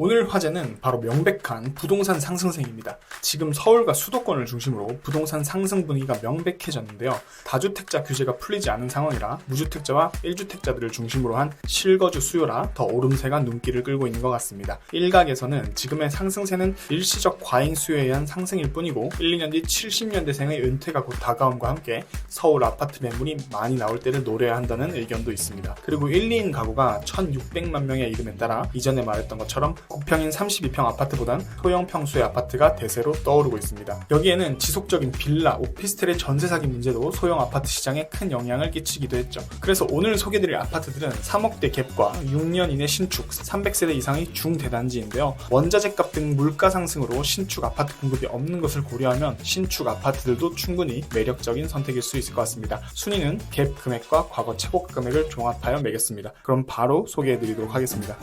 오늘 화제는 바로 명백한 부동산 상승세입니다. 지금 서울과 수도권을 중심으로 부동산 상승 분위기가 명백해졌는데요. 다주택자 규제가 풀리지 않은 상황이라 무주택자와 1주택자들을 중심으로 한 실거주 수요라 더 오름세가 눈길을 끌고 있는 것 같습니다. 일각에서는 지금의 상승세는 일시적 과잉 수요에 의한 상승일 뿐이고 1, 2년 뒤 70년대생의 은퇴가 곧 다가옴과 함께 서울 아파트 매물이 많이 나올 때를 노려야 한다는 의견도 있습니다. 그리고 1, 2인 가구가 1,600만 명에 이름에 따라 이전에 말했던 것처럼 9평인 32평 아파트보단 소형 평수의 아파트가 대세로 떠오르고 있습니다. 여기에는 지속적인 빌라, 오피스텔의 전세 사기 문제도 소형 아파트 시장에 큰 영향을 끼치기도 했죠. 그래서 오늘 소개드릴 아파트들은 3억대 갭과 6년 이내 신축, 300세대 이상의 중대단지인데요. 원자재 값 등 물가 상승으로 신축 아파트 공급이 없는 것을 고려하면 신축 아파트들도 충분히 매력적인 선택일 수 있을 것 같습니다. 순위는 갭 금액과 과거 최고가 금액을 종합하여 매겼습니다. 그럼 바로 소개해드리도록 하겠습니다.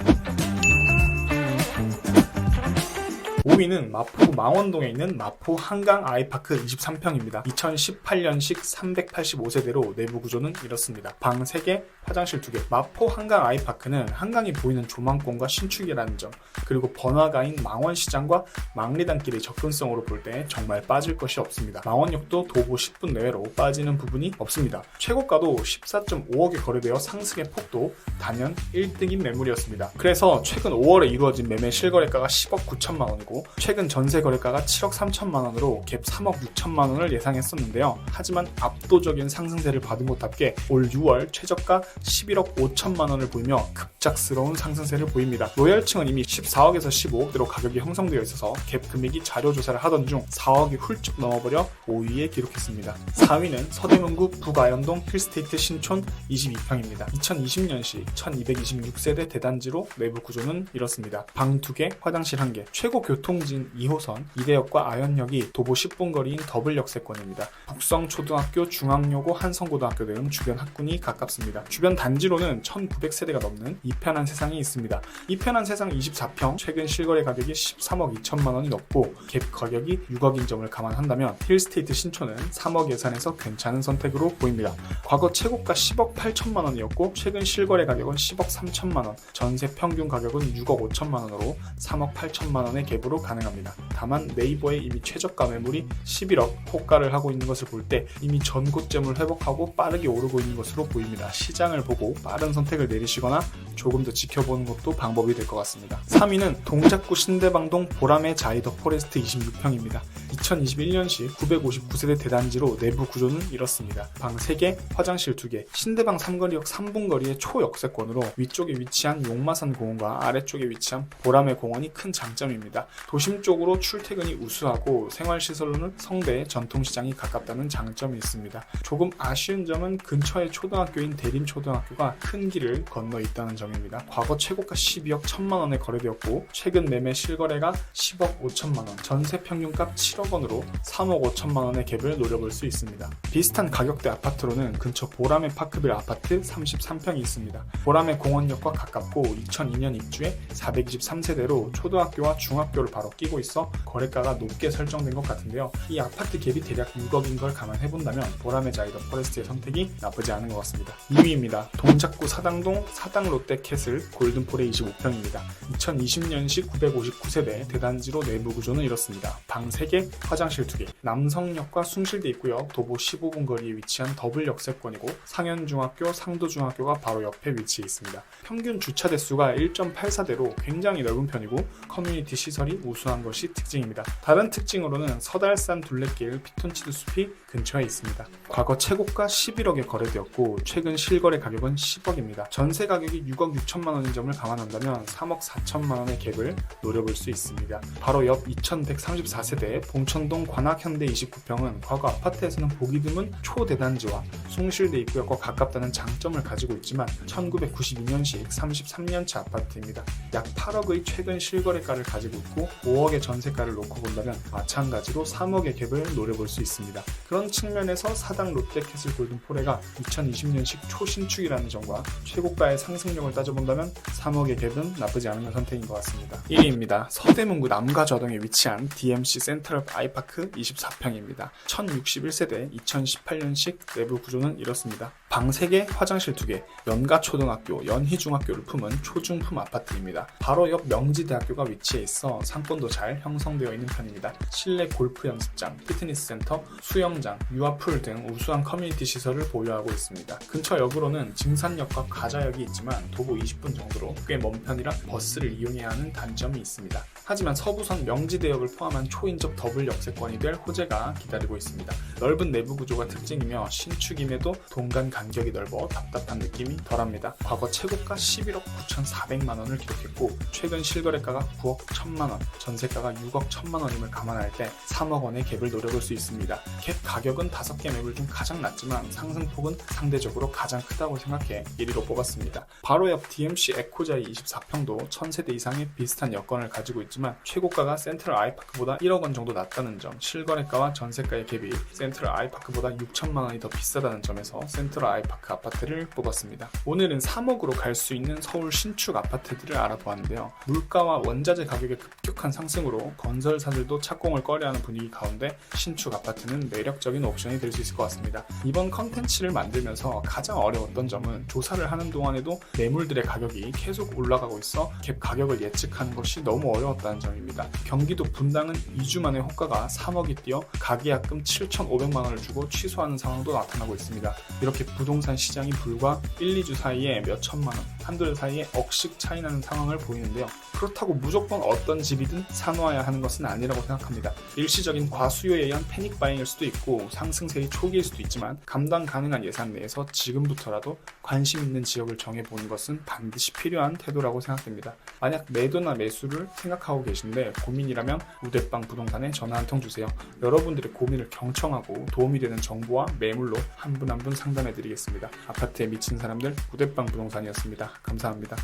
5위는 마포 망원동에 있는 마포 한강 아이파크 23평입니다. 2018년식 385세대로 내부 구조는 이렇습니다. 방 3개, 화장실 2개. 마포 한강 아이파크는 한강이 보이는 조망권과 신축이라는 점, 그리고 번화가인 망원시장과 망리단길의 접근성으로 볼 때 정말 빠질 것이 없습니다. 망원역도 도보 10분 내외로 빠지는 부분이 없습니다. 최고가도 14.5억에 거래되어 상승의 폭도 단연 1등인 매물이었습니다. 그래서 최근 5월에 이루어진 매매 실거래가가 10억 9천만 원이고 최근 전세 거래가가 7억 3천만 원으로 갭 3억 6천만 원을 예상했었는데요. 하지만 압도적인 상승세를 받은 것답게 올 6월 최저가 11억 5천만 원을 보이며 급작스러운 상승세를 보입니다. 로열층은 이미 14억에서 15억대로 가격이 형성되어 있어서 갭 금액이 자료 조사를 하던 중 4억이 훌쩍 넘어버려 5위에 기록했습니다. 4위는 서대문구 북아현동 힐스테이트 신촌 22평입니다. 2020년식 1226세대 대단지로 내부 구조는 이렇습니다. 방 2개, 화장실 1개, 최고 교통진 2호선, 이대역과 아현역이 도보 10분 거리인 더블 역세권입니다. 북성초등학교, 중앙여고, 한성고등학교 등 주변 학군이 가깝습니다. 주변 단지로는 1900세대가 넘는 이편한 세상이 있습니다. 이편한 세상 24평, 최근 실거래 가격이 13억 2천만 원이 넘고 갭 가격이 6억인 점을 감안한다면 힐스테이트 신촌은 3억 예산에서 괜찮은 선택으로 보입니다. 과거 최고가 10억 8천만 원이었고 최근 실거래 가격은 10억 3천만 원, 전세 평균 가격은 6억 5천만 원으로 3억 8천만 원의 갭으로 가능합니다. 다만 네이버에 이미 최저가 매물이 11억 호가를 하고 있는 것을 볼 때 이미 전고점을 회복하고 빠르게 오르고 있는 것으로 보입니다. 시장을 보고 빠른 선택을 내리시거나 조금 더 지켜보는 것도 방법이 될 것 같습니다. 3위는 동작구 신대방동 보람의 자이더 포레스트 26평입니다. 2021년식 959세대 대단지로 내부 구조는 이렇습니다. 방 3개, 화장실 2개, 신대방 3거리역 3분 거리의 초역세권으로 위쪽에 위치한 용마산 공원과 아래쪽에 위치한 보람의 공원이 큰 장점입니다. 도심 쪽으로 출퇴근이 우수하고 생활시설로는 성대 전통시장이 가깝다는 장점이 있습니다. 조금 아쉬운 점은 근처의 초등학교인 대림초등학교가 큰 길을 건너 있다는 점입니다. 과거 최고가 12억 1천만 원에 거래되었고 최근 매매 실거래가 10억 5천만 원, 전세 평균값 7억 원으로 3억 5천만 원의 갭을 노려볼 수 있습니다. 비슷한 가격대 아파트로는 근처 보람의 파크빌 아파트 33평이 있습니다. 보람의 공원역과 가깝고 2002년 입주에 423세대로 초등학교와 중학교를 바로 끼고 있어 거래가가 높게 설정된 것 같은데요. 이 아파트 갭이 대략 6억인 걸 감안해본다면 보람의 자이더 포레스트의 선택이 나쁘지 않은 것 같습니다. 2위입니다. 동작구 사당동 사당 롯데캐슬 골든폴의 25평입니다. 2020년식 959세대 대단지로 내부 구조는 이렇습니다. 방 3개, 화장실 2개, 남성역과 숭실대 있고요. 도보 15분 거리에 위치한 더블 역세권이고 상현중학교, 상도중학교가 바로 옆에 위치해 있습니다. 평균 주차 대수가 1.84대로 굉장히 넓은 편이고 커뮤니티 시설이 우수한 것이 특징입니다. 다른 특징으로는 서달산 둘레길 피톤치드 숲이 근처에 있습니다. 과거 최고가 11억에 거래되었고 최근 실거래 가격은 10억입니다. 전세 가격이 6억 6천만 원인 점을 감안한다면 3억 4천만 원의 갭을 노려볼 수 있습니다. 바로 옆 2134세대 봉천동 관악현대 29평은 과거 아파트에서는 보기 드문 초대단지와 숭실대 입구역과 가깝다는 장점을 가지고 있지만 1992년식 33년차 아파트입니다. 약 8억의 최근 실거래가를 가지고 있고 5억의 전세가를 놓고 본다면 마찬가지로 3억의 갭을 노려볼 수 있습니다. 그런 측면에서 사당 롯데캐슬 골든포레가 2020년식 초신축이라는 점과 최고가의 상승력을 따져본다면 3억의 갭은 나쁘지 않은 선택인 것 같습니다. 1위입니다. 서대문구 남가좌동에 위치한 DMC 센트럴 아이파크 24평입니다. 1061세대 2018년식 내부 구조는 이렇습니다. 방 3개, 화장실 2개, 연가초등학교, 연희중학교를 품은 초중품 아파트입니다. 바로 옆 명지대학교가 위치해 있어 상권도 잘 형성되어 있는 편입니다. 실내 골프 연습장, 피트니스 센터, 수영장, 유아풀 등 우수한 커뮤니티 시설을 보유하고 있습니다. 근처 역으로는 증산역과 가자역이 있지만 도보 20분 정도로 꽤 먼 편이라 버스를 이용해야 하는 단점이 있습니다. 하지만 서부선 명지대역을 포함한 초인접 더블 역세권이 될 호재가 기다리고 있습니다. 넓은 내부 구조가 특징이며 신축임에도 동간 간격이 넓어 답답한 느낌이 덜합니다. 과거 최고가 11억 9,400만 원을 기록했고 최근 실거래가가 9억 1천만 원, 전세가가 6억 1천만 원임을 감안할 때 3억 원의 갭을 노려볼 수 있습니다. 갭 가격은 5개 매물 중 가장 낮지만 상승폭은 상대적으로 가장 크다고 생각해 1위로 뽑았습니다. 바로 옆 DMC 에코자이 24평도 1000세대 이상의 비슷한 여건을 가지고 있지만 최고가가 센트럴 아이파크보다 1억 원 정도 낮다는 점, 실거래가와 전세가의 갭이 센트럴 아이파크보다 6천만 원이 더 비싸다는 점에서 센트럴 아이파크 아파트를 뽑았습니다. 오늘은 3억으로 갈 수 있는 서울 신축 아파트들을 알아보았는데요. 물가와 원자재 가격의 급격한 상승으로 건설사들도 착공을 꺼려하는 분위기 가운데 신축 아파트는 매력적인 옵션이 될 수 있을 것 같습니다. 이번 컨텐츠를 만들면서 가장 어려웠던 점은 조사를 하는 동안에도 매물들의 가격이 계속 올라가고 있어 갭 가격을 예측하는 것이 너무 어려웠다는 점입니다. 경기도 분당은 2주 만에 호가가 3억이 뛰어 가계약금 7,500만 원을 주고 취소하는 상황도 나타나고 있습니다. 이렇게 부동산 시장이 불과 1, 2주 사이에 몇 천만 원, 한두 달 사이에 억씩 차이 나는 상황을 보이는데요. 그렇다고 무조건 어떤 집이든 사놓아야 하는 것은 아니라고 생각합니다. 일시적인 과수요에 의한 패닉 바잉일 수도 있고 상승세의 초기일 수도 있지만 감당 가능한 예산 내에서 지금부터라도 관심 있는 지역을 정해보는 것은 반드시 필요한 태도라고 생각됩니다. 만약 매도나 매수를 생각하고 계신데 고민이라면 우대빵 부동산에 전화 한 통 주세요. 여러분들의 고민을 경청하고 도움이 되는 정보와 매물로 한 분 한 분 상담해드리겠습니다. 아파트에 미친 사람들 우대빵 부동산이었습니다. 감사합니다.